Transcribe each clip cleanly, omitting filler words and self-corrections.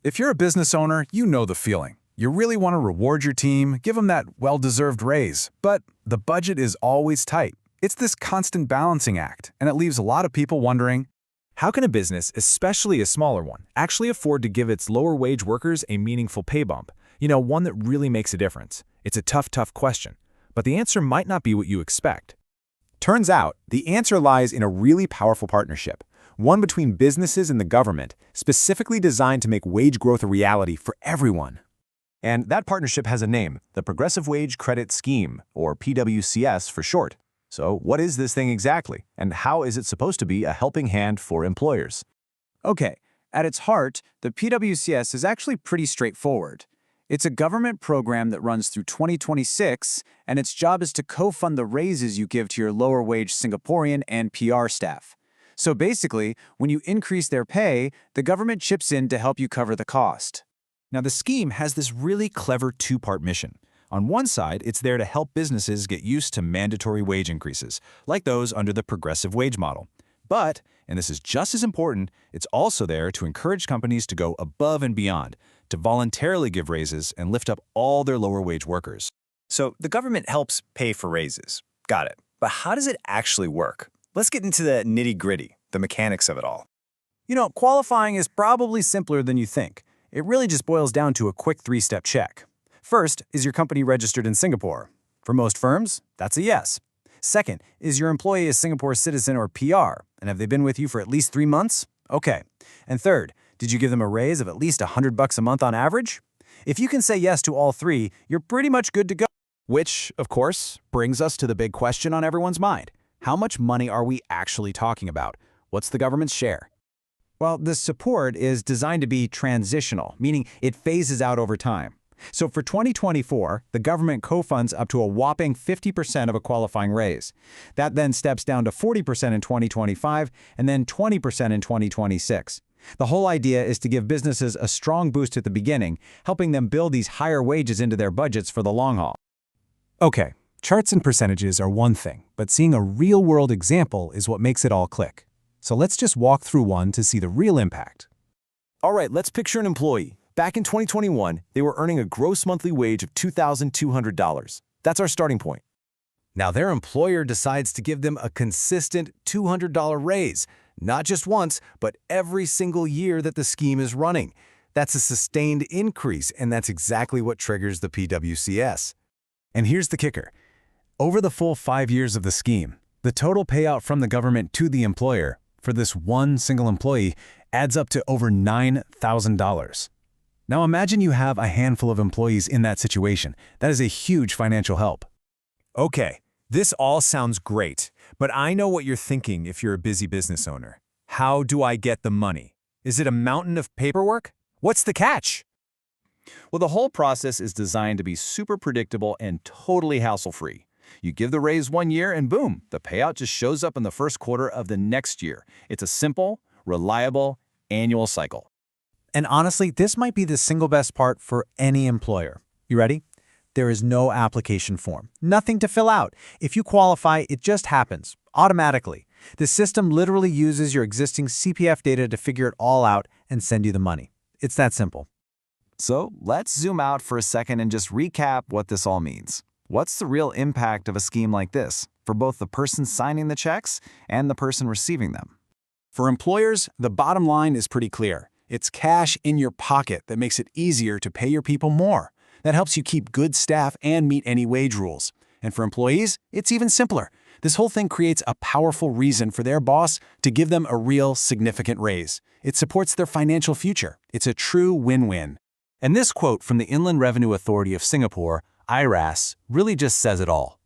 If you're a business owner, you know the feeling. You really want to reward your team, give them that well-deserved raise, but the budget is always tight. It's this constant balancing act, and it leaves a lot of people wondering, how can a business, especially a smaller one, actually afford to give its lower-wage workers a meaningful pay bump? One that really makes a difference. It's a tough question, but the answer might not be what you expect. Turns out, the answer lies in a really powerful partnership, one between businesses and the government, specifically designed to make wage growth a reality for everyone. And that partnership has a name, the Progressive Wage Credit Scheme, or PWCS for short. So what is this thing exactly, and how is it supposed to be a helping hand for employers? Okay, at its heart, the PWCS is actually pretty straightforward. It's a government program that runs through 2026, and its job is to co-fund the raises you give to your lower-wage Singaporean and PR staff. So basically, when you increase their pay, the government chips in to help you cover the cost. Now, the scheme has this really clever two-part mission. On one side, it's there to help businesses get used to mandatory wage increases, like those under the progressive wage model. But, and this is just as important, it's also there to encourage companies to go above and beyond, to voluntarily give raises and lift up all their lower-wage workers. So the government helps pay for raises. Got it. But how does it actually work? Let's get into the nitty-gritty, the mechanics of it all. Qualifying is probably simpler than you think. It really just boils down to a quick three-step check. First, is your company registered in Singapore? For most firms, that's a yes. Second, is your employee a Singapore citizen or PR? And have they been with you for at least 3 months? Okay. And third, did you give them a raise of at least $100 a month on average? If you can say yes to all three, you're pretty much good to go. Which, of course, brings us to the big question on everyone's mind. How much money are we actually talking about? What's the government's share? Well, the support is designed to be transitional, meaning it phases out over time. So for 2024, the government co-funds up to a whopping 50% of a qualifying raise. That then steps down to 40% in 2025 and then 20% in 2026. The whole idea is to give businesses a strong boost at the beginning, helping them build these higher wages into their budgets for the long haul. okay, charts and percentages are one thing, but seeing a real-world example is what makes it all click. So let's just walk through one to see the real impact. All right, let's picture an employee. Back in 2021, they were earning a gross monthly wage of $2,200. That's our starting point. Now their employer decides to give them a consistent $200 raise, not just once, but every single year that the scheme is running. That's a sustained increase, and that's exactly what triggers the PWCS. And here's the kicker. Over the full 5 years of the scheme, the total payout from the government to the employer for this one single employee adds up to over $9,000. Now imagine you have a handful of employees in that situation. That is a huge financial help. Okay, this all sounds great, but I know what you're thinking if you're a busy business owner. How do I get the money? Is it a mountain of paperwork? What's the catch? Well, the whole process is designed to be super predictable and totally hassle-free. You give the raise 1 year and boom, the payout just shows up in the first quarter of the next year. It's a simple, reliable, annual cycle. And honestly, this might be the single best part for any employer. You ready? There is no application form, nothing to fill out. If you qualify, it just happens, automatically. The system literally uses your existing CPF data to figure it all out and send you the money. It's that simple. So let's zoom out for a second and just recap what this all means. What's the real impact of a scheme like this for both the person signing the checks and the person receiving them? For employers, the bottom line is pretty clear. It's cash in your pocket that makes it easier to pay your people more. That helps you keep good staff and meet any wage rules. And for employees, it's even simpler. This whole thing creates a powerful reason for their boss to give them a real significant raise. It supports their financial future. It's a true win-win. And this quote from the Inland Revenue Authority of Singapore, IRAS, really just says it all.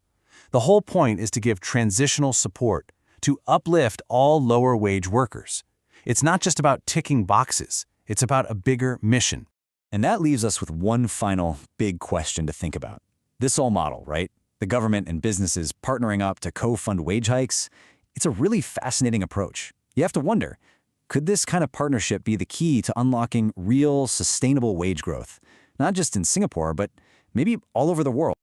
The whole point is to give transitional support, to uplift all lower wage workers. It's not just about ticking boxes. It's about a bigger mission. And that leaves us with one final big question to think about. This whole model, right? The government and businesses partnering up to co-fund wage hikes. It's a really fascinating approach. You have to wonder, could this kind of partnership be the key to unlocking real, sustainable wage growth? Not just in Singapore, but maybe all over the world.